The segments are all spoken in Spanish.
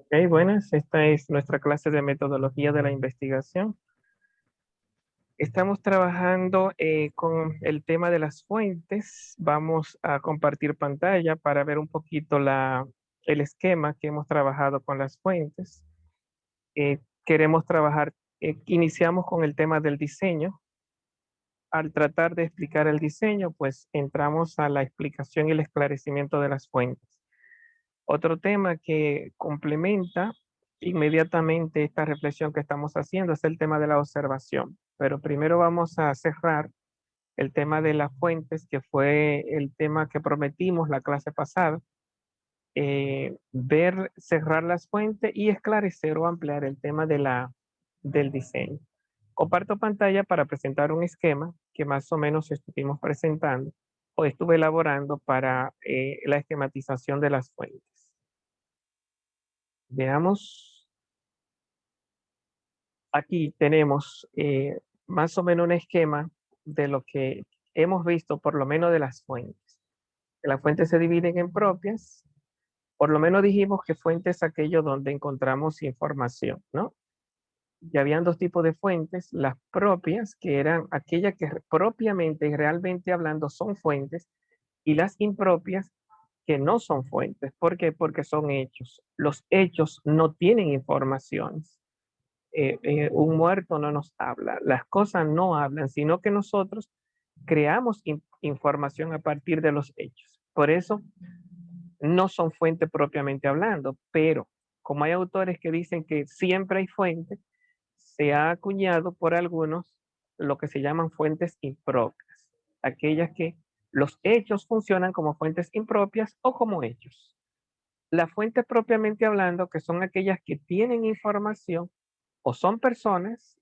Ok, buenas. Esta es nuestra clase de metodología de la investigación. Estamos trabajando con el tema de las fuentes. Vamos a compartir pantalla para ver un poquito el esquema que hemos trabajado con las fuentes. Queremos trabajar, iniciamos con el tema del diseño. Al tratar de explicar el diseño, pues entramos a la explicación y el esclarecimiento de las fuentes. Otro tema que complementa inmediatamente esta reflexión que estamos haciendo es el tema de la observación. Pero primero vamos a cerrar el tema de las fuentes, que fue el tema que prometimos la clase pasada. Cerrar las fuentes y esclarecer o ampliar el tema del diseño. Comparto pantalla para presentar un esquema que más o menos estuvimos presentando o estuve elaborando para la esquematización de las fuentes. Veamos, aquí tenemos más o menos un esquema de lo que hemos visto, por lo menos de las fuentes. Las fuentes se dividen en propias, por lo menos dijimos que fuentes es aquello donde encontramos información, ¿no? Y habían dos tipos de fuentes, las propias, que eran aquellas que propiamente y realmente hablando son fuentes, y las impropias, que no son fuentes. ¿Por qué? Porque son hechos. Los hechos no tienen informaciones. Un muerto no nos habla, las cosas no hablan, sino que nosotros creamos información a partir de los hechos. Por eso no son fuentes propiamente hablando, pero como hay autores que dicen que siempre hay fuentes, se ha acuñado por algunos lo que se llaman fuentes impropias, aquellas que los hechos funcionan como fuentes impropias o como hechos. Las fuentes propiamente hablando, que son aquellas que tienen información o son personas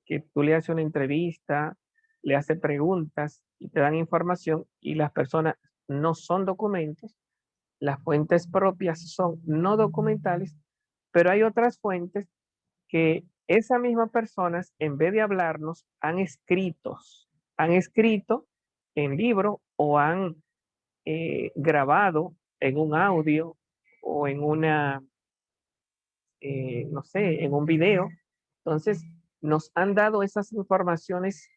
que tú le haces una entrevista, le haces preguntas y te dan información y las personas no son documentos. Las fuentes propias son no documentales, pero hay otras fuentes que esas mismas personas, en vez de hablarnos, han escrito en libro o han grabado en un audio o en no sé, en un video. Entonces, nos han dado esas informaciones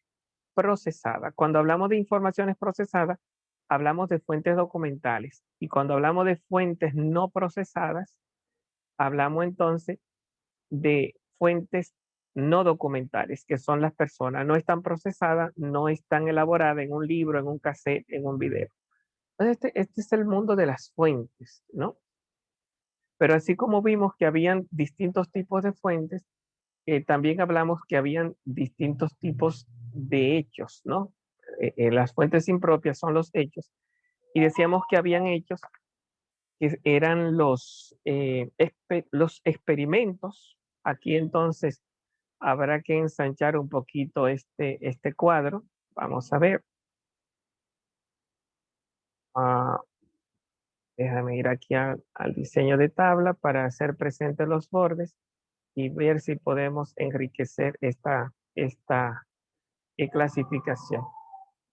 procesadas. Cuando hablamos de informaciones procesadas, hablamos de fuentes documentales. Y cuando hablamos de fuentes no procesadas, hablamos entonces de fuentes no documentales, que son las personas. No están procesadas, no están elaboradas en un libro, en un cassette, en un video. Entonces, este es el mundo de las fuentes, ¿no? Pero así como vimos que habían distintos tipos de fuentes, también hablamos que habían distintos tipos de hechos, ¿no? Las fuentes impropias son los hechos. Y decíamos que habían hechos que eran los experimentos. Aquí entonces habrá que ensanchar un poquito este cuadro. Vamos a ver. Ah, déjame ir aquí al diseño de tabla para hacer presentes los bordes y ver si podemos enriquecer esta clasificación.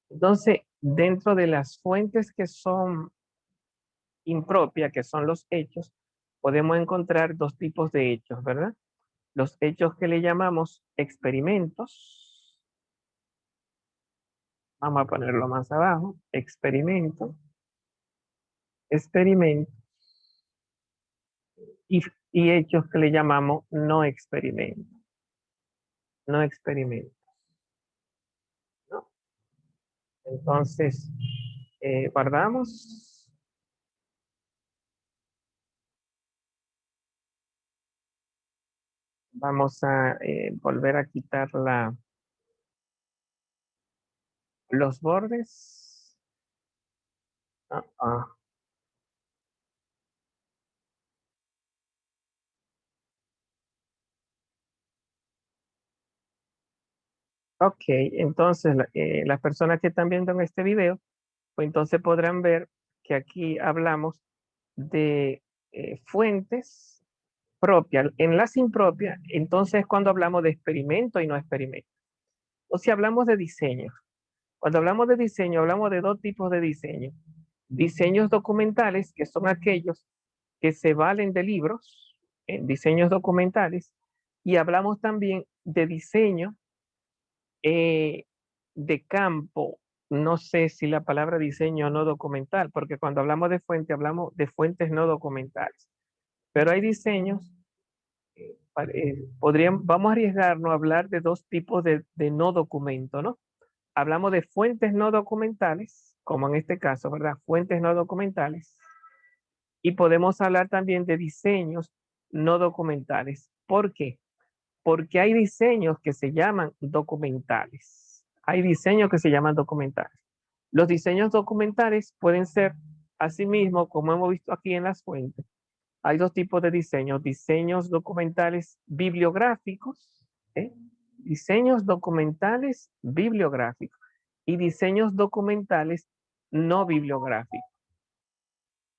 Entonces, dentro de las fuentes que son impropias, que son los hechos, podemos encontrar dos tipos de hechos, ¿verdad? Los hechos que le llamamos experimentos. Vamos a ponerlo más abajo. Experimento, experimento y, y hechos que le llamamos no experimento. No experimento, ¿no? Entonces, guardamos. Vamos a volver a quitar los bordes. Ah, ah. Ok, entonces las personas que están viendo en este video, pues entonces podrán ver que aquí hablamos de fuentes propias. En las impropias, entonces cuando hablamos de experimento y no experimento. O si hablamos de diseño. Cuando hablamos de diseño, hablamos de dos tipos de diseño. Diseños documentales, que son aquellos que se valen de libros, diseños documentales, y hablamos también de diseño de campo. No sé si la palabra diseño no documental, porque cuando hablamos de fuente, hablamos de fuentes no documentales. Pero hay diseños, vamos a arriesgarnos a hablar de dos tipos de no documento, ¿no? Hablamos de fuentes no documentales, como en este caso, ¿verdad? Fuentes no documentales. Y podemos hablar también de diseños no documentales. ¿Por qué? Porque hay diseños que se llaman documentales. Hay diseños que se llaman documentales. Los diseños documentales pueden ser, asimismo, como hemos visto aquí en las fuentes, hay dos tipos de diseños: diseños documentales bibliográficos, ¿eh? Diseños documentales bibliográficos y diseños documentales no bibliográficos.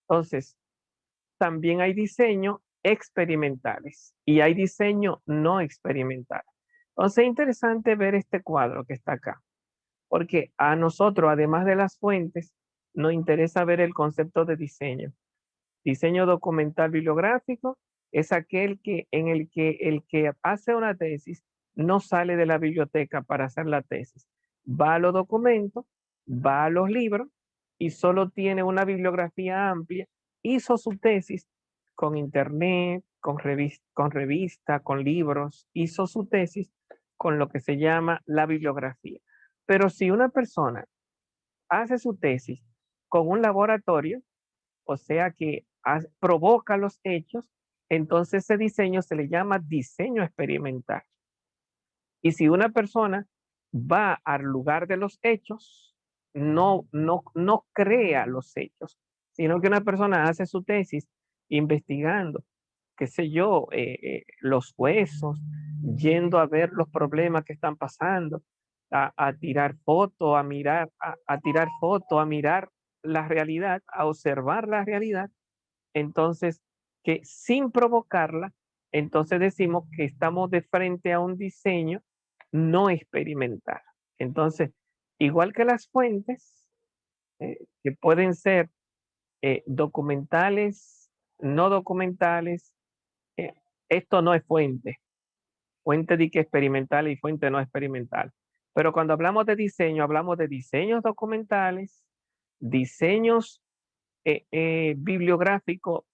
Entonces, también hay diseño experimentales y hay diseño no experimental. Entonces es interesante ver este cuadro que está acá, porque a nosotros, además de las fuentes, nos interesa ver el concepto de diseño. Diseño documental bibliográfico es aquel en el que hace una tesis no sale de la biblioteca para hacer la tesis. Va a los documentos, va a los libros y solo tiene una bibliografía amplia. Hizo su tesis con internet, con revista, con libros. Hizo su tesis con lo que se llama la bibliografía. Pero si una persona hace su tesis con un laboratorio, o sea que provoca los hechos, entonces ese diseño se le llama diseño experimental. Y si una persona va al lugar de los hechos, no crea los hechos, sino que una persona hace su tesis investigando, qué sé yo, los huesos, yendo a ver los problemas que están pasando, a tirar fotos, a tirar fotos, a mirar la realidad, a observar la realidad. Entonces, que sin provocarla, entonces decimos que estamos de frente a un diseño no experimental. Entonces, igual que las fuentes, que pueden ser documentales, no documentales, eh, esto no es fuente. Fuente de que experimental y fuente no experimental. Pero cuando hablamos de diseño, hablamos de diseños documentales, diseños bibliográficos,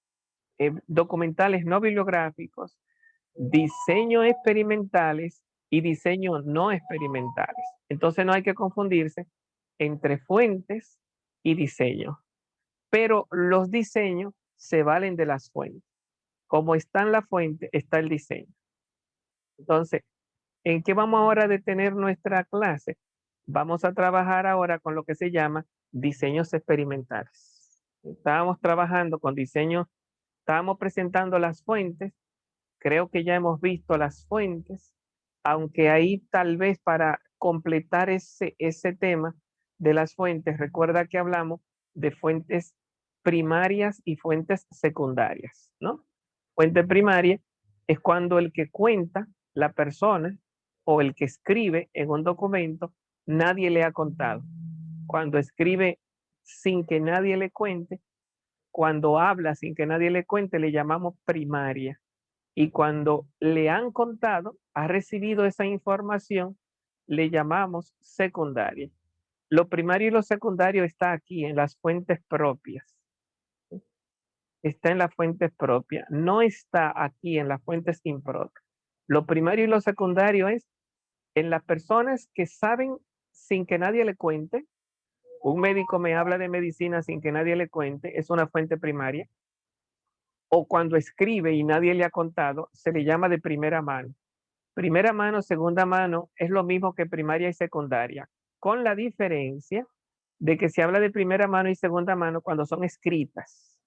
documentales no bibliográficos, diseños experimentales y diseños no experimentales. Entonces no hay que confundirse entre fuentes y diseño. Pero los diseños se valen de las fuentes. Como está en la fuente, está el diseño. Entonces, ¿en qué vamos ahora a detener nuestra clase? Vamos a trabajar ahora con lo que se llama diseños experimentales. Estábamos trabajando con diseños, estábamos presentando las fuentes. Creo que ya hemos visto las fuentes, aunque ahí tal vez para completar ese tema de las fuentes, recuerda que hablamos de fuentes primarias y fuentes secundarias, ¿no? Fuente primaria es cuando el que cuenta, la persona o el que escribe en un documento, nadie le ha contado. Cuando escribe sin que nadie le cuente, cuando habla sin que nadie le cuente, le llamamos primaria. Y cuando le han contado, ha recibido esa información, le llamamos secundaria. Lo primario y lo secundario está aquí en las fuentes propias. Está en las fuentes propias, no está aquí en las fuentes impropias. Lo primario y lo secundario es en las personas que saben sin que nadie le cuente. Un médico me habla de medicina sin que nadie le cuente, es una fuente primaria. O cuando escribe y nadie le ha contado, se le llama de primera mano. Primera mano, segunda mano es lo mismo que primaria y secundaria, con la diferencia de que se habla de primera mano y segunda mano cuando son escritas,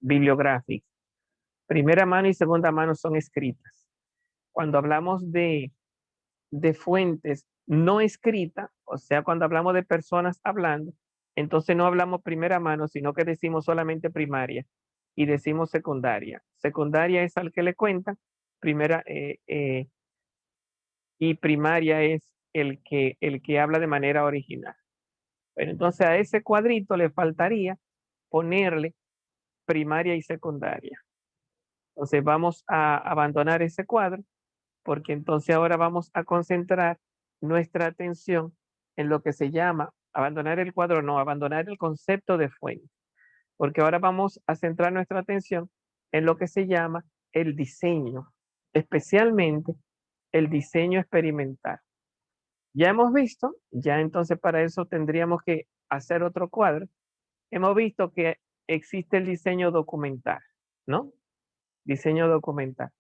bibliográficas. Primera mano y segunda mano son escritas. Cuando hablamos de fuentes no escritas, o sea, cuando hablamos de personas hablando, entonces no hablamos primera mano, sino que decimos solamente primaria y decimos secundaria. Secundaria es al que le cuentan, primera y primaria es el que habla de manera original. Pero entonces a ese cuadrito le faltaría ponerle primaria y secundaria. Entonces vamos a abandonar ese cuadro porque entonces ahora vamos a concentrar nuestra atención en lo que se llama, abandonar el cuadro, no, abandonar el concepto de fuente, porque ahora vamos a centrar nuestra atención en lo que se llama el diseño, especialmente el diseño experimental. Ya hemos visto, ya entonces para eso tendríamos que hacer otro cuadro. Hemos visto que existe el diseño documental, ¿no? Diseño documental,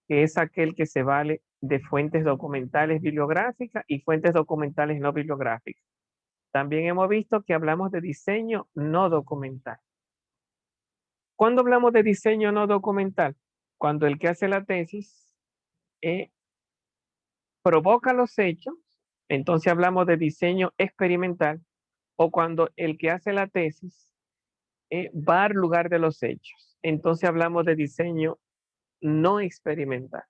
que es aquel que se vale de fuentes documentales bibliográficas y fuentes documentales no bibliográficas. También hemos visto que hablamos de diseño no documental. ¿Cuándo hablamos de diseño no documental? Cuando el que hace la tesis eh, provoca los hechos, entonces hablamos de diseño experimental, o cuando el que hace la tesis va al lugar de los hechos, entonces hablamos de diseño no experimental.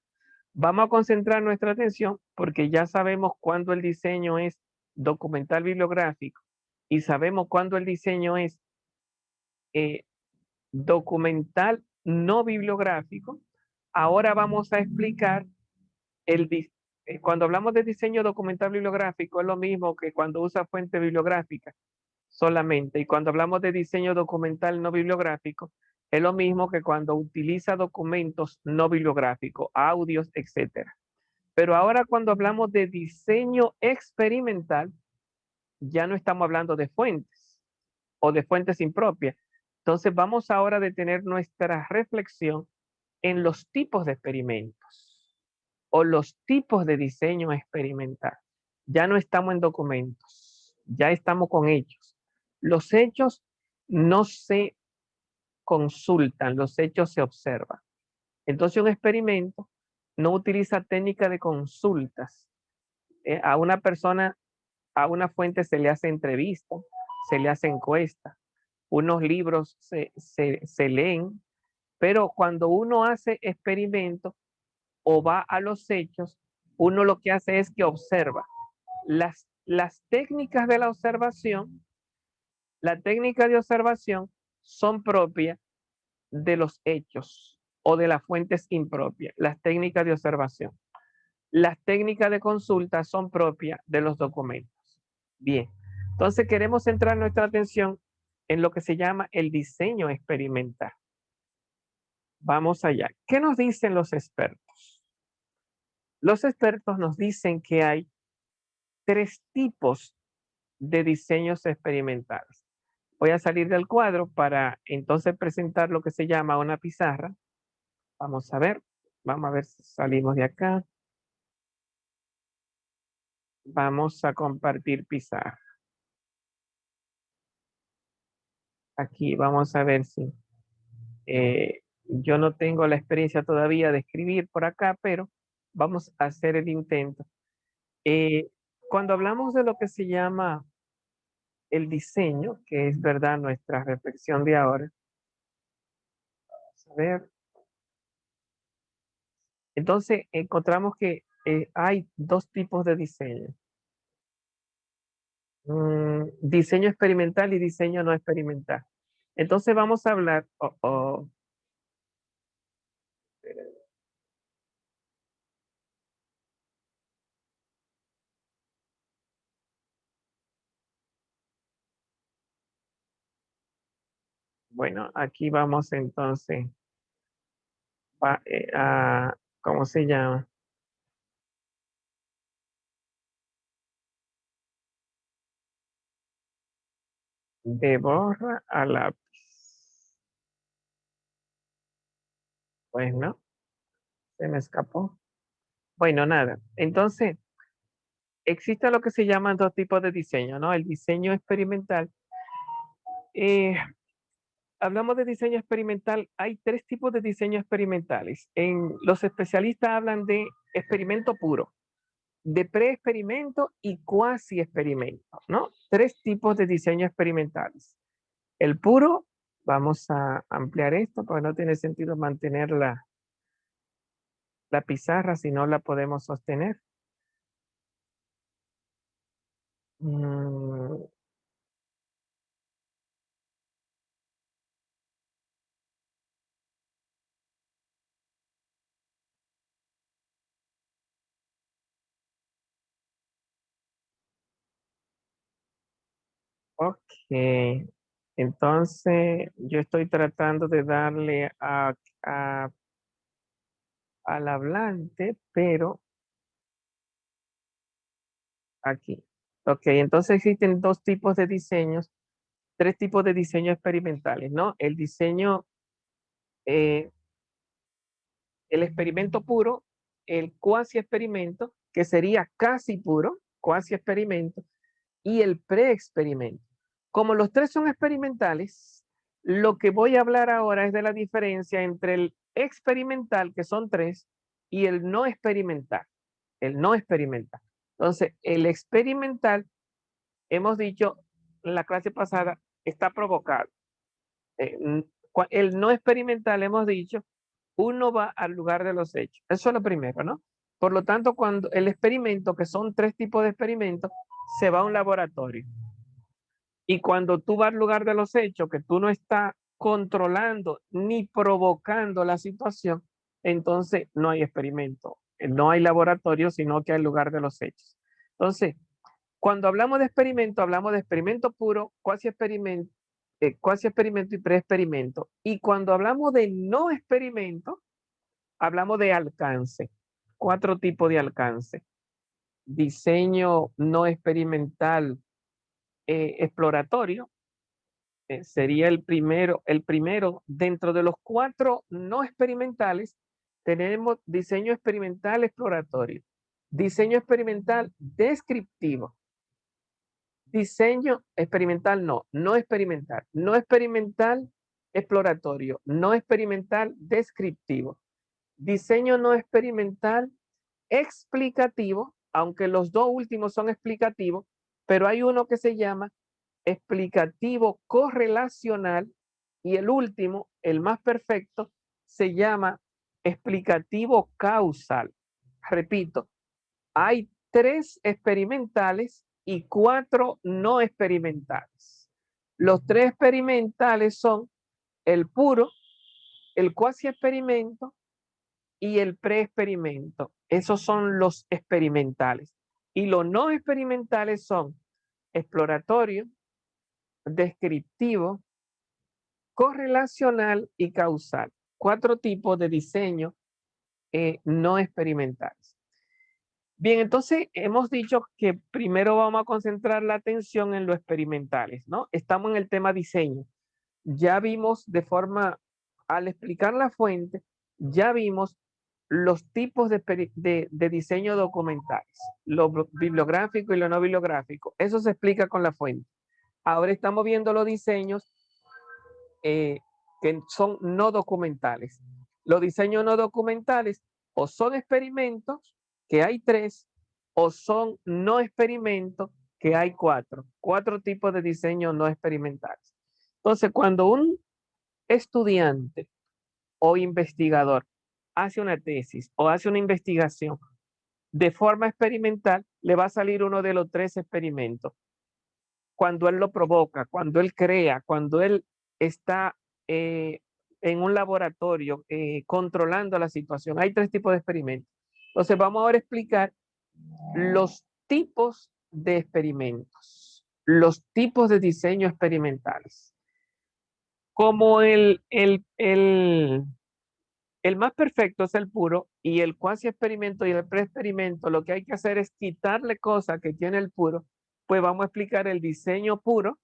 Vamos a concentrar nuestra atención porque ya sabemos cuándo el diseño es documental bibliográfico y sabemos cuándo el diseño es eh, documental no bibliográfico. Ahora vamos a explicar cuando hablamos de diseño documental bibliográfico es lo mismo que cuando usa fuente bibliográfica solamente. Y cuando hablamos de diseño documental no bibliográfico, es lo mismo que cuando utiliza documentos no bibliográficos, audios, etcétera. Pero ahora cuando hablamos de diseño experimental, ya no estamos hablando de fuentes o de fuentes impropias. Entonces vamos ahora a detener nuestra reflexión en los tipos de experimentos o los tipos de diseño experimental. Ya no estamos en documentos, ya estamos con hechos. Los hechos no se consultan, los hechos se observan. Entonces un experimento no utiliza técnica de consultas. A una persona, a una fuente se le hace entrevista, se le hace encuesta, unos libros se leen, pero cuando uno hace experimentos o va a los hechos, uno lo que hace es que observa. Las técnicas de la observación, la técnica de observación son propias de los hechos o de las fuentes impropias, las técnicas de observación. Las técnicas de consulta son propias de los documentos. Bien, entonces queremos centrar nuestra atención en lo que se llama el diseño experimental. Vamos allá. ¿Qué nos dicen los expertos? Los expertos nos dicen que hay tres tipos de diseños experimentales. Voy a salir del cuadro para entonces presentar lo que se llama una pizarra. Vamos a ver si salimos de acá. Vamos a compartir pizarra. Aquí vamos a ver si yo no tengo la experiencia todavía de escribir por acá, pero vamos a hacer el intento. Eh, Cuando hablamos de lo que se llama el diseño, que es verdad nuestra reflexión de ahora, vamos a ver, entonces encontramos que hay dos tipos de diseño. Diseño experimental y diseño no experimental. Entonces vamos a hablar, bueno, aquí vamos entonces a, ¿cómo se llama? De borra a lápiz. Pues no, se me escapó. Bueno, nada. Entonces, existe lo que se llaman dos tipos de diseño, ¿no? El diseño experimental. Eh, Hablamos de diseño experimental. Hay tres tipos de diseño experimentales. Los especialistas hablan de experimento puro, de pre-experimento y cuasi experimento, ¿no? Tres tipos de diseño experimentales. El puro, vamos a ampliar esto porque no tiene sentido mantener la pizarra si no la podemos sostener. Mm, Ok. Entonces, yo estoy tratando de darle al hablante, pero aquí. Ok, entonces existen dos tipos de diseños, tres tipos de diseño experimentales, ¿no? El diseño, eh, el experimento puro, el cuasi experimento, que sería casi puro, cuasi experimento, y el pre-experimento. Como los tres son experimentales, lo que voy a hablar ahora es de la diferencia entre el experimental, que son tres, y el no experimental. El no experimental. Entonces, el experimental, hemos dicho en la clase pasada, está provocado. El no experimental, hemos dicho, uno va al lugar de los hechos. Eso es lo primero, ¿no? Por lo tanto, cuando el experimento, que son tres tipos de experimentos, se va a un laboratorio. Y cuando tú vas al lugar de los hechos, que tú no estás controlando ni provocando la situación, entonces no hay experimento, no hay laboratorio, sino que hay lugar de los hechos. Entonces, cuando hablamos de experimento puro, cuasi experimento y pre-experimento. Y cuando hablamos de no experimento, hablamos de alcance. Cuatro tipos de alcance. Diseño no experimental exploratorio, sería el primero dentro de los cuatro no experimentales. Tenemos diseño experimental exploratorio, diseño experimental descriptivo, diseño experimental no experimental, no experimental exploratorio, no experimental descriptivo, diseño no experimental explicativo, aunque los dos últimos son explicativos, pero hay uno que se llama explicativo correlacional y el último, el más perfecto, se llama explicativo causal. Repito, hay tres experimentales y cuatro no experimentales. Los tres experimentales son el puro, el cuasi experimento y el pre-experimento. Esos son los experimentales. Y los no experimentales son exploratorio, descriptivo, correlacional y causal. Cuatro tipos de diseño no experimentales. Bien, entonces hemos dicho que primero vamos a concentrar la atención en lo experimentales, ¿no? Estamos en el tema diseño. Ya vimos al explicar la fuente, ya vimos los tipos de diseño documentales, lo bibliográfico y lo no bibliográfico. Eso se explica con la fuente. Ahora estamos viendo los diseños que son no documentales. Los diseños no documentales o son experimentos, que hay tres, o son no experimentos, que hay cuatro. Cuatro tipos de diseños no experimentales. Entonces, cuando un estudiante o investigador hace una tesis o hace una investigación de forma experimental, le va a salir uno de los tres experimentos. Cuando él lo provoca, cuando él crea, cuando él está en un laboratorio controlando la situación. Hay tres tipos de experimentos. Entonces vamos ahora a explicar los tipos de experimentos, los tipos de diseño experimentales. Como el más perfecto es el puro y el cuasi experimento y el pre-experimento, lo que hay que hacer es quitarle cosas que tiene el puro, pues vamos a explicar el diseño puro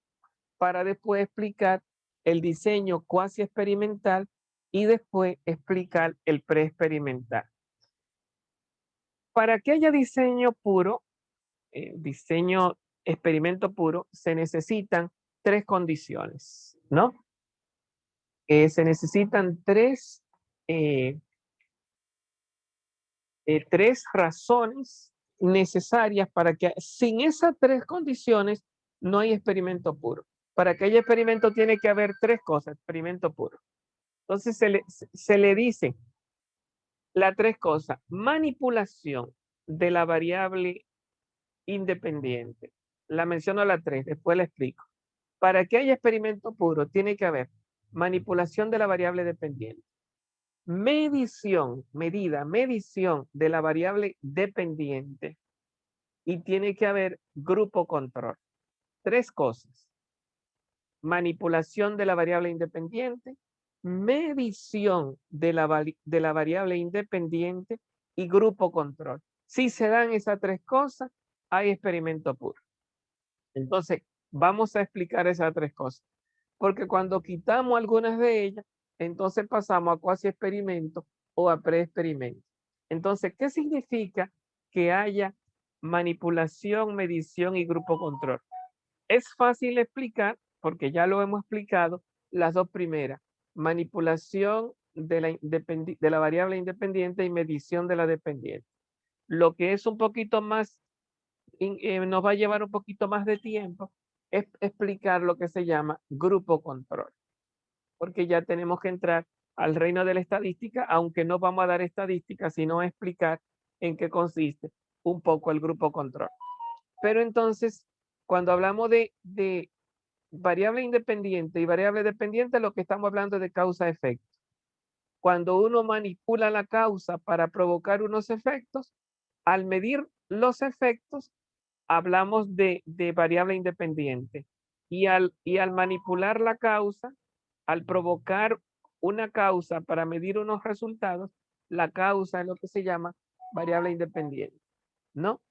para después explicar el diseño cuasi experimental y después explicar el pre-experimental. Para que haya diseño puro, diseño experimento puro, se necesitan tres condiciones, ¿no? Se necesitan eh, tres razones necesarias para que sin esas tres condiciones no hay experimento puro. Para que haya experimento tiene que haber tres cosas, experimento puro. Entonces se le dice las tres cosas: manipulación de la variable independiente. La menciono a las tres, después la explico. Para que haya experimento puro tiene que haber manipulación de la variable dependiente, medición de la variable dependiente y tiene que haber grupo control. Tres cosas. manipulación de la variable independiente, medición de la variable independiente y grupo control. Si se dan esas tres cosas, hay experimento puro. Entonces, vamos a explicar esas tres cosas. Porque cuando quitamos algunas de ellas, entonces pasamos a cuasi experimento o a pre-experimento. Entonces, ¿qué significa que haya manipulación, medición y grupo control? Es fácil explicar, porque ya lo hemos explicado, las dos primeras. Manipulación de la variable independiente y medición de la dependiente. Lo que es un poquito más, nos va a llevar un poquito más de tiempo, es explicar lo que se llama grupo control. Porque ya tenemos que entrar al reino de la estadística, aunque no vamos a dar estadística, sino a explicar en qué consiste un poco el grupo control. Pero entonces, cuando hablamos de variable independiente y variable dependiente, lo que estamos hablando es de causa-efecto. Cuando uno manipula la causa para provocar unos efectos, al medir los efectos, hablamos de variable independiente. Y al manipular la causa, al provocar una causa para medir unos resultados, la causa es lo que se llama variable independiente, ¿no?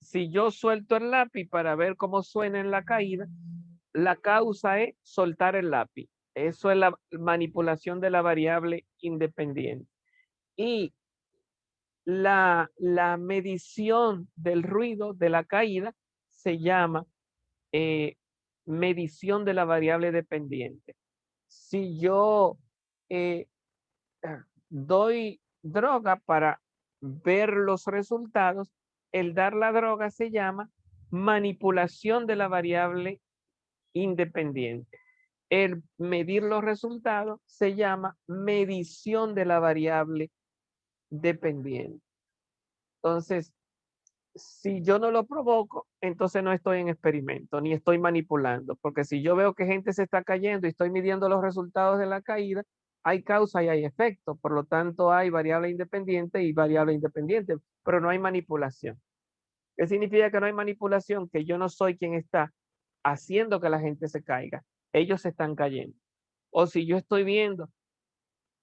Si yo suelto el lápiz para ver cómo suena en la caída, la causa es soltar el lápiz. Eso es la manipulación de la variable independiente. Y la medición del ruido de la caída se llama medición de la variable dependiente. Si yo eh, doy droga para ver los resultados, el dar la droga se llama manipulación de la variable independiente. El medir los resultados se llama medición de la variable dependiente. Entonces, si yo no lo provoco, entonces no estoy en experimento, ni estoy manipulando, porque si yo veo que gente se está cayendo y estoy midiendo los resultados de la caída, hay causa y hay efecto, por lo tanto hay variable independiente y variable independiente, pero no hay manipulación. ¿Qué significa que no hay manipulación? Que yo no soy quien está haciendo que la gente se caiga, ellos se están cayendo. O si yo estoy viendo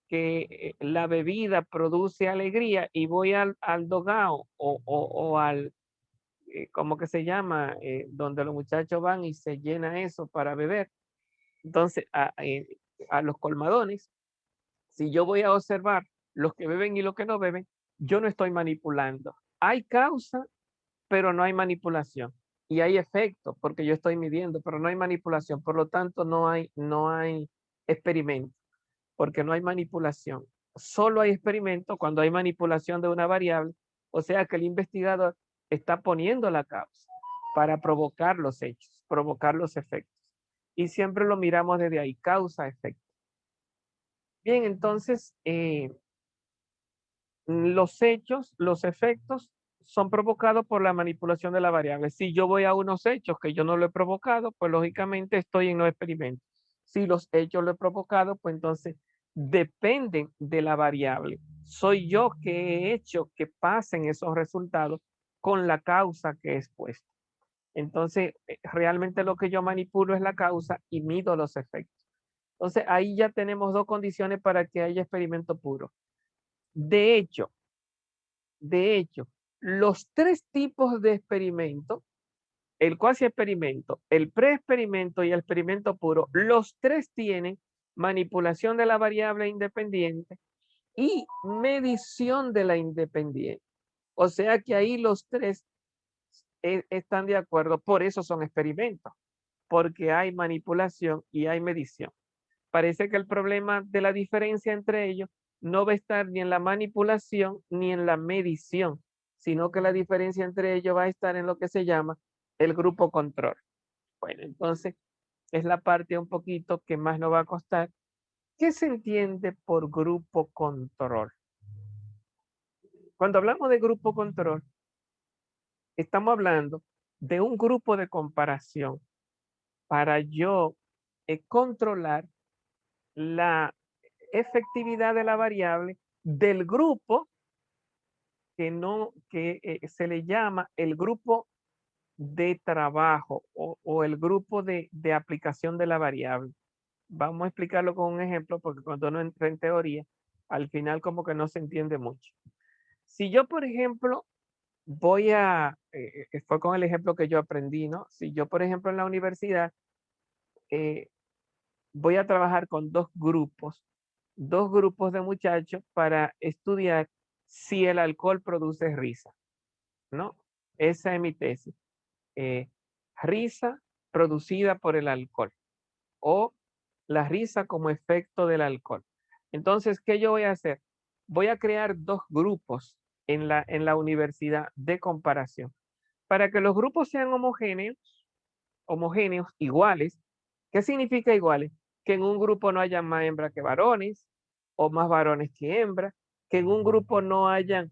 que la bebida produce alegría y voy al dogao o al, ¿cómo que se llama? Donde los muchachos van y se llena eso para beber. Entonces, a los colmadones, si yo voy a observar los que beben y los que no beben, yo no estoy manipulando. Hay causa, pero no hay manipulación. Y hay efecto, porque yo estoy midiendo, pero no hay manipulación. Por lo tanto, no hay experimento, porque no hay manipulación. Solo hay experimento cuando hay manipulación de una variable, o sea que el investigador está poniendo la causa para provocar los hechos, provocar los efectos. Y siempre lo miramos desde ahí, causa-efecto. Bien, entonces, los hechos, los efectos son provocados por la manipulación de la variable. Si yo voy a unos hechos que yo no lo he provocado, pues lógicamente estoy en los experimentos. Si los hechos lo he provocado, pues entonces dependen de la variable. Soy yo que he hecho que pasen esos resultados con la causa que he expuesto. Entonces, realmente lo que yo manipulo es la causa y mido los efectos. Entonces, ahí ya tenemos dos condiciones para que haya experimento puro. De hecho, los tres tipos de experimento, el cuasi experimento, el pre-experimento y el experimento puro, los tres tienen manipulación de la variable independiente y medición de la independiente. O sea que ahí los tres están de acuerdo, por eso son experimentos, porque hay manipulación y hay medición. Parece que el problema de la diferencia entre ellos no va a estar ni en la manipulación ni en la medición, sino que la diferencia entre ellos va a estar en lo que se llama el grupo control. Bueno, entonces es la parte un poquito que más nos va a costar. ¿Qué se entiende por grupo control? Cuando hablamos de grupo control, estamos hablando de un grupo de comparación para yo controlar la efectividad de la variable del grupo que no, que se le llama el grupo de trabajo o el grupo de aplicación de la variable. Vamos a explicarlo con un ejemplo porque cuando uno entra en teoría, al final como que no se entiende mucho. Si yo, por ejemplo, fue con el ejemplo que yo aprendí, ¿no? Si yo, por ejemplo, en la universidad eh, voy a trabajar con dos grupos de muchachos para estudiar si el alcohol produce risa, ¿no? Esa es mi tesis. eh, Risa producida por el alcohol o la risa como efecto del alcohol. Entonces, ¿qué yo voy a hacer? Voy a crear dos grupos en la universidad de comparación para que los grupos sean homogéneos, iguales. ¿Qué significa iguales? Que en un grupo no haya más hembras que varones o más varones que hembras, que en un grupo no hayan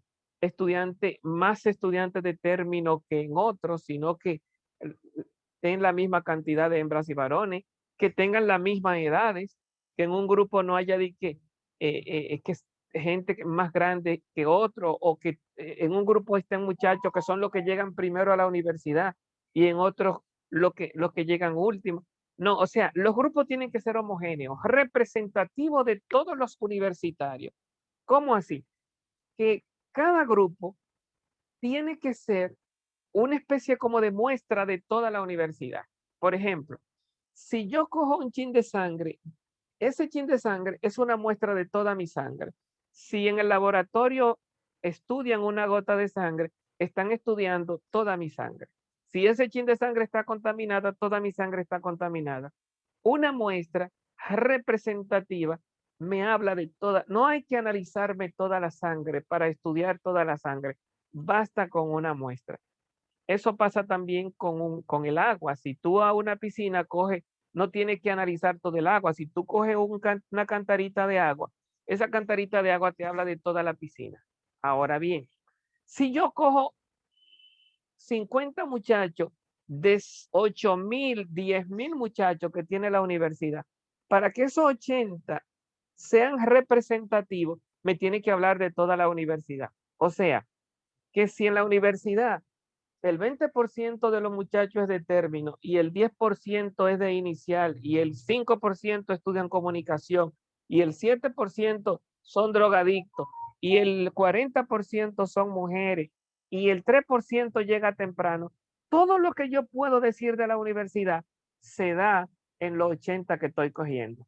más estudiantes de término que en otros, sino que tengan la misma cantidad de hembras y varones, que tengan las mismas edades, que en un grupo no haya que gente más grande que otro, o que en un grupo estén muchachos que son los que llegan primero a la universidad y en otros los que llegan últimos. No, o sea, los grupos tienen que ser homogéneos, representativos de todos los universitarios. ¿Cómo así? Que cada grupo tiene que ser una especie como de muestra de toda la universidad. Por ejemplo, si yo cojo un chin de sangre, ese chin de sangre es una muestra de toda mi sangre. Si en el laboratorio estudian una gota de sangre, están estudiando toda mi sangre. Si ese chin de sangre está contaminada, toda mi sangre está contaminada. Una muestra representativa me habla de toda, no hay que analizarme toda la sangre para estudiar toda la sangre, basta con una muestra. Eso pasa también con el agua. Si tú a una piscina coges, no tienes que analizar todo el agua. Si tú coges una cantarita de agua, esa cantarita de agua te habla de toda la piscina. Ahora bien, si yo cojo 50 muchachos de 8,000, 10,000 muchachos que tiene la universidad, para que esos 80 sean representativos, me tiene que hablar de toda la universidad. O sea, que si en la universidad el 20% de los muchachos es de término y el 10% es de inicial y el 5% estudian comunicación y el 7% son drogadictos y el 40% son mujeres y el 3% llega temprano. Todo lo que yo puedo decir de la universidad se da en los 80 que estoy cogiendo.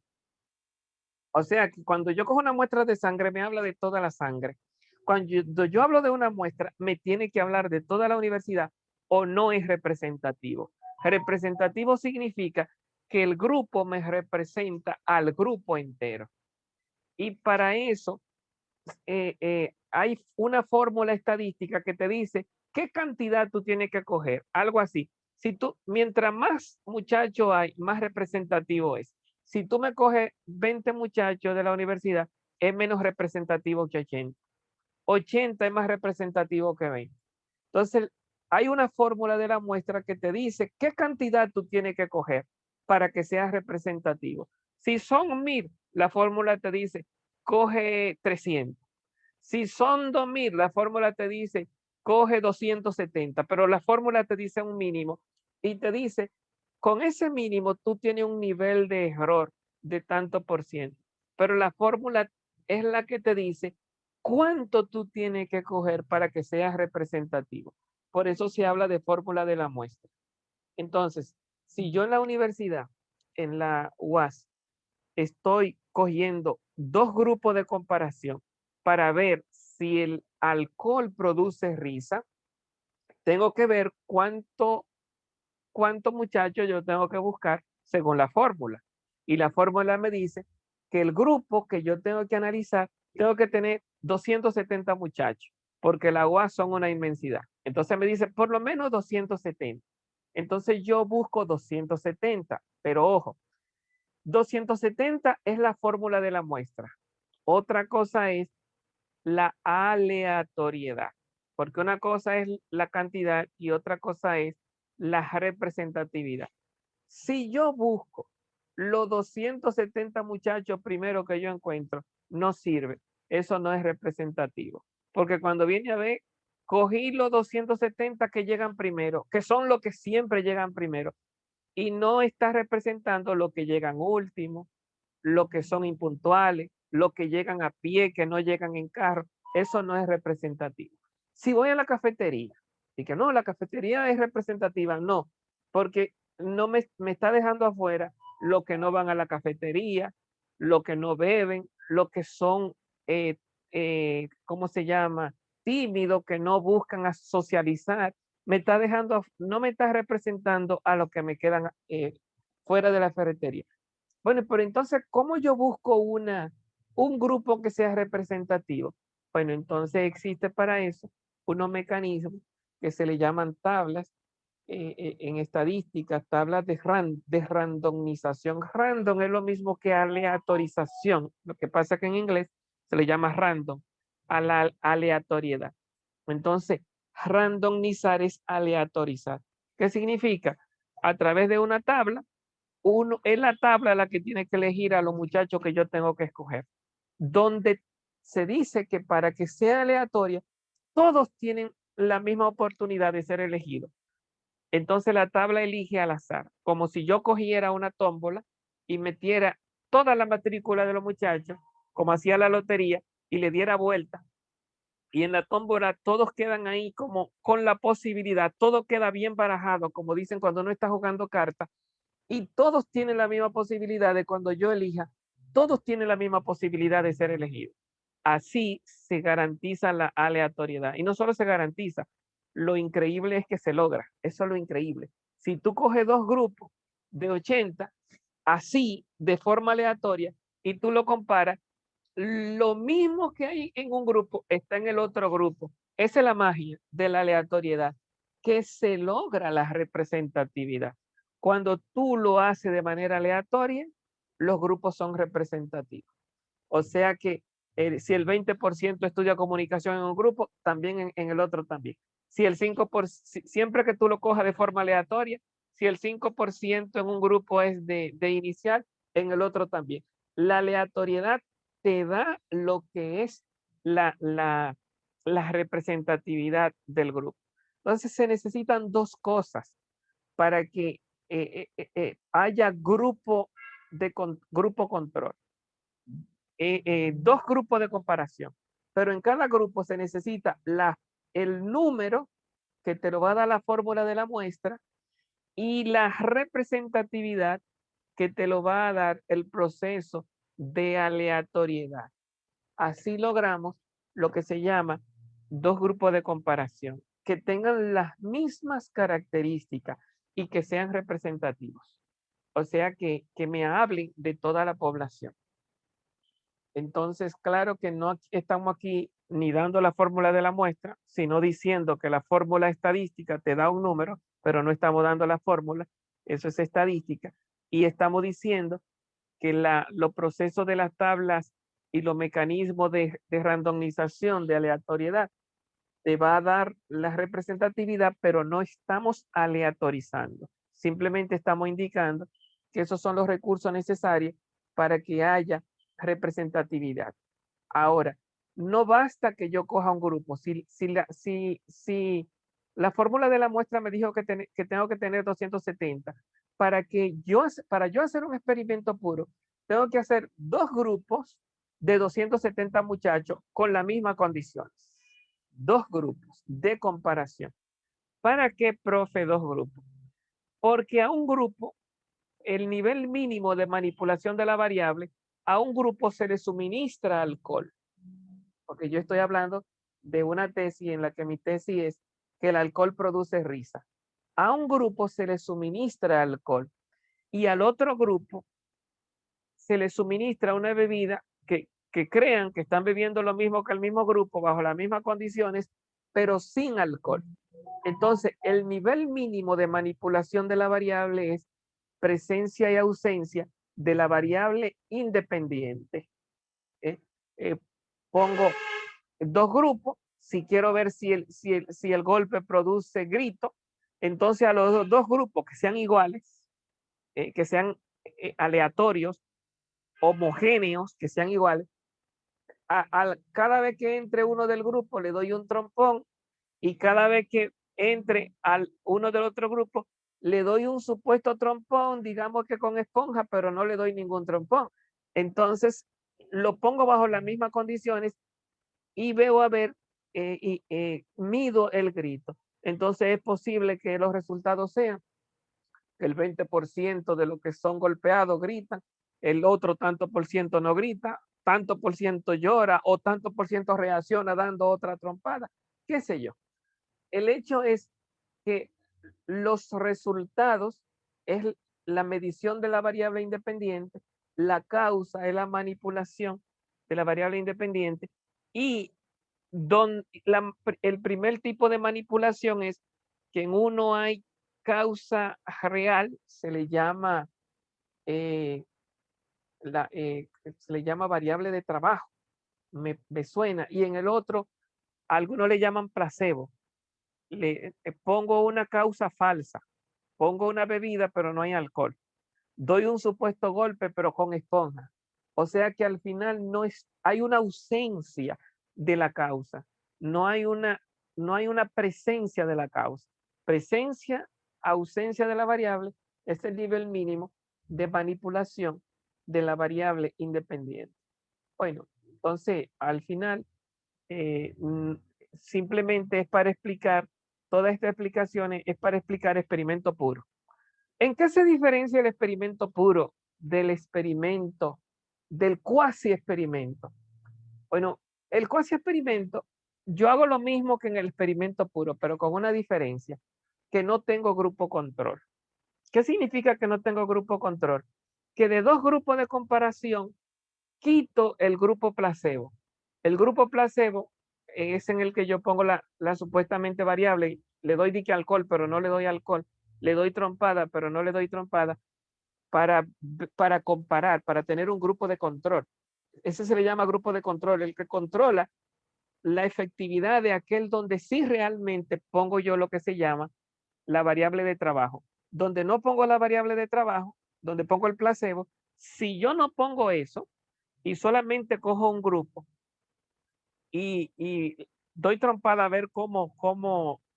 O sea, que cuando yo cojo una muestra de sangre, me habla de toda la sangre. Cuando yo hablo de una muestra, me tiene que hablar de toda la universidad o no es representativo. Representativo significa que el grupo me representa al grupo entero. Y para eso hay una fórmula estadística que te dice qué cantidad tú tienes que coger, algo así. Si tú, mientras más muchachos hay, más representativo es. Si tú me coges 20 muchachos de la universidad, es menos representativo que 80. 80 es más representativo que 20. Entonces, hay una fórmula de la muestra que te dice qué cantidad tú tienes que coger para que sea representativo. Si son 1000, la fórmula te dice, coge 300. Si son 2000, la fórmula te dice, coge 270, pero la fórmula te dice un mínimo y te dice, con ese mínimo tú tienes un nivel de error de tanto por ciento, pero la fórmula es la que te dice cuánto tú tienes que coger para que seas representativo. Por eso se habla de fórmula de la muestra. Entonces, si yo en la universidad, en la UAS, estoy cogiendo dos grupos de comparación para ver si el alcohol produce risa, tengo que ver cuánto muchachos yo tengo que buscar según la fórmula. Y la fórmula me dice que el grupo que yo tengo que analizar, tengo que tener 270 muchachos, porque la UAS son una inmensidad. Entonces me dice por lo menos 270. Entonces yo busco 270, pero ojo, 270 es la fórmula de la muestra. Otra cosa es la aleatoriedad, porque una cosa es la cantidad y otra cosa es la representatividad. Si yo busco los 270 muchachos primero que yo encuentro, no sirve. Eso no es representativo. Porque cuando viene a ver, cogí los 270 que llegan primero, que son los que siempre llegan primero, y no está representando lo que llegan último, lo que son impuntuales, lo que llegan a pie, que no llegan en carro. Eso no es representativo. Si voy a la cafetería y que no, la cafetería es representativa, no, porque no me está dejando afuera lo que no van a la cafetería, lo que no beben, lo que son, ¿cómo se llama? Tímidos, que no buscan a socializar. Me está dejando, no me está representando a los que me quedan fuera de la ferretería. Bueno, pero entonces, ¿cómo yo busco un grupo que sea representativo? Bueno, entonces existe para eso unos mecanismos que se le llaman tablas en estadística, tablas de randomización. Random es lo mismo que aleatorización. Lo que pasa que en inglés se le llama random a la aleatoriedad. Entonces, randomizar es aleatorizar. ¿Qué significa? A través de una tabla, uno es la tabla la que tiene que elegir a los muchachos que yo tengo que escoger, donde se dice que para que sea aleatoria, todos tienen la misma oportunidad de ser elegidos. Entonces la tabla elige al azar, como si yo cogiera una tómbola y metiera toda la matrícula de los muchachos, como hacía la lotería, y le diera vuelta. Y en la tómbola todos quedan ahí como con la posibilidad, todo queda bien barajado, como dicen cuando uno está jugando cartas, y todos tienen la misma posibilidad de cuando yo elija, todos tienen la misma posibilidad de ser elegidos. Así se garantiza la aleatoriedad. Y no solo se garantiza, lo increíble es que se logra. Eso es lo increíble. Si tú coges dos grupos de 80, así, de forma aleatoria, y tú lo comparas, lo mismo que hay en un grupo está en el otro grupo. Esa es la magia de la aleatoriedad, que se logra la representatividad. Cuando tú lo haces de manera aleatoria, los grupos son representativos. O sea que si el 20% estudia comunicación en un grupo, también en el otro también. Si el 5%, siempre que tú lo cojas de forma aleatoria, si el 5% en un grupo es de inicial, en el otro también. La aleatoriedad te da lo que es la representatividad del grupo. Entonces se necesitan dos cosas para que haya grupo control. Dos grupos de comparación, pero en cada grupo se necesita el número que te lo va a dar la fórmula de la muestra y la representatividad que te lo va a dar el proceso de aleatoriedad. Así logramos lo que se llama dos grupos de comparación, que tengan las mismas características y que sean representativos. O sea, que me hablen de toda la población. Entonces, claro que no estamos aquí ni dando la fórmula de la muestra, sino diciendo que la fórmula estadística te da un número, pero no estamos dando la fórmula, eso es estadística, y estamos diciendo que los procesos de las tablas y los mecanismos de randomización, de aleatoriedad, te va a dar la representatividad, pero no estamos aleatorizando. Simplemente estamos indicando que esos son los recursos necesarios para que haya representatividad. Ahora, no basta que yo coja un grupo. Si la fórmula de la muestra me dijo que tengo que tener 270, para yo hacer un experimento puro, tengo que hacer dos grupos de 270 muchachos con las mismas condiciones. Dos grupos de comparación. ¿Para qué, profe, dos grupos? Porque a un grupo, el nivel mínimo de manipulación de la variable, a un grupo se le suministra alcohol. Porque yo estoy hablando de una tesis en la que mi tesis es que el alcohol produce risa. A un grupo se le suministra alcohol y al otro grupo se le suministra una bebida que crean que están bebiendo lo mismo que el mismo grupo, bajo las mismas condiciones, pero sin alcohol. Entonces, el nivel mínimo de manipulación de la variable es presencia y ausencia de la variable independiente. ¿eh? Pongo dos grupos, si quiero ver si el golpe produce grito, entonces a los dos grupos que sean iguales, que sean aleatorios, homogéneos, que sean iguales, cada vez que entre uno del grupo le doy un trompón y cada vez que entre al uno del otro grupo, le doy un supuesto trompón, digamos que con esponja, pero no le doy ningún trompón. Entonces, lo pongo bajo las mismas condiciones y veo a ver y mido el grito. Entonces es posible que los resultados sean que el 20% de los que son golpeados gritan, el otro tanto por ciento no grita, tanto por ciento llora o tanto por ciento reacciona dando otra trompada, qué sé yo. El hecho es que los resultados es la medición de la variable independiente, la causa es la manipulación de la variable independiente y el primer tipo de manipulación es que en uno hay causa real, se le llama, eh, se le llama variable de trabajo, me suena, y en el otro, algunos le llaman placebo. Pongo una causa falsa, pongo una bebida, pero no hay alcohol. Doy un supuesto golpe, pero con esponja. O sea que al final hay una ausencia de la causa, no hay una, no hay una presencia de la causa. Presencia, ausencia de la variable es el nivel mínimo de manipulación de la variable independiente. Bueno, entonces al final eh, mm, simplemente es para explicar, todas estas explicaciones es para explicar experimento puro. ¿En qué se diferencia el experimento puro del experimento, del cuasi experimento? Bueno, el cuasi experimento, yo hago lo mismo que en el experimento puro, pero con una diferencia, que no tengo grupo control. ¿Qué significa que no tengo grupo control? Que de dos grupos de comparación, quito el grupo placebo. El grupo placebo es en el que yo pongo la supuestamente variable, le doy dique alcohol, pero no le doy alcohol, le doy trompada, pero no le doy trompada, para, para comparar, para tener un grupo de control. Ese se le llama grupo de control, el que controla la efectividad de aquel donde sí realmente pongo yo lo que se llama la variable de trabajo. Donde no pongo la variable de trabajo, donde pongo el placebo, si yo no pongo eso y solamente cojo un grupo y doy trompada a ver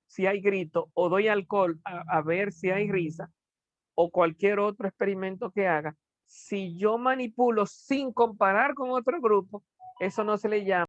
si hay grito, o doy alcohol a ver si hay risa, o cualquier otro experimento que haga, si yo manipulo sin comparar con otro grupo, eso no se le llama